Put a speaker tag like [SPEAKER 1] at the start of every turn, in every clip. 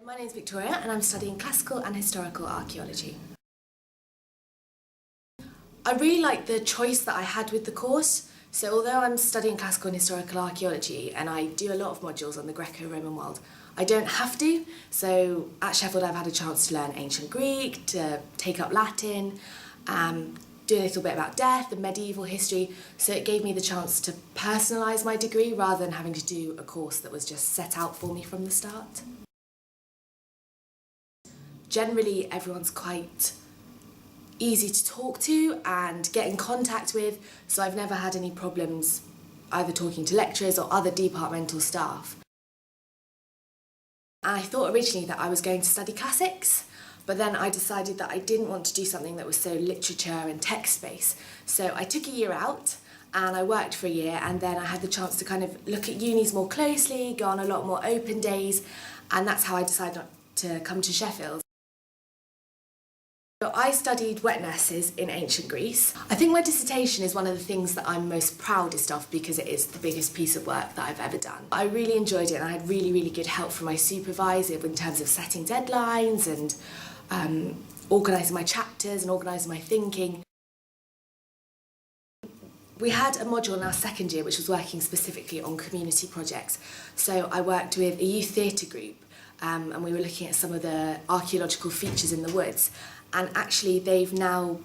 [SPEAKER 1] My name's Victoria and I'm studying classical and historical archaeology. I really like the choice that I had with the course. So although I'm studying classical and historical archaeology and I do a lot of modules on the Greco-Roman world, I don't have to. So at Sheffield I've had a chance to learn ancient Greek, to take up Latin, do a little bit about death and medieval history, so it gave me the chance to personalise my degree rather than having to do a course that was just set out for me from the start. Generally everyone's quite easy to talk to and get in contact with, so I've never had any problems either talking to lecturers or other departmental staff. I thought originally that I was going to study classics, but then I decided that I didn't want to do something that was so literature and text-based. So I took a year out and I worked for a year, and then I had the chance to kind of look at unis more closely, go on a lot more open days, and that's how I decided to come to Sheffield. So I studied wet nurses in ancient Greece. I think my dissertation is one of the things that I'm most proudest of because it is the biggest piece of work that I've ever done. I really enjoyed it and I had really good help from my supervisor in terms of setting deadlines and organising my chapters and organising my thinking. We had a module in our second year which was working specifically on community projects. So I worked with a youth theatre group and we were looking at some of the archaeological features in the woods. And actually they've now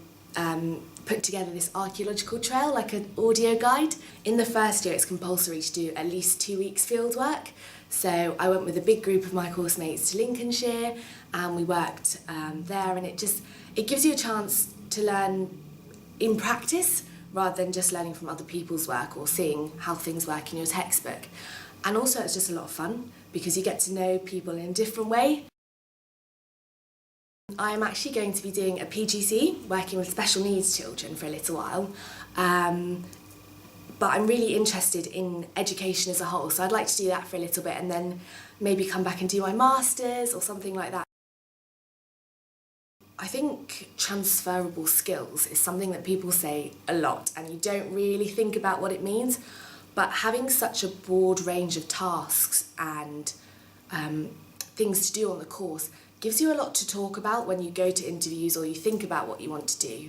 [SPEAKER 1] put together this archaeological trail, like an audio guide. In the first year it's compulsory to do at least 2 weeks field work. So I went with a big group of my course mates to Lincolnshire and we worked there, and it gives you a chance to learn in practice rather than just learning from other people's work or seeing how things work in your textbook. And also it's just a lot of fun because you get to know people in a different way. I'm actually going to be doing a PGC, working with special needs children for a little while, but I'm really interested in education as a whole, so I'd like to do that for a little bit and then maybe come back and do my masters or something like that. I think transferable skills is something that people say a lot and you don't really think about what it means, but having such a broad range of tasks and things to do on the course gives you a lot to talk about when you go to interviews or you think about what you want to do.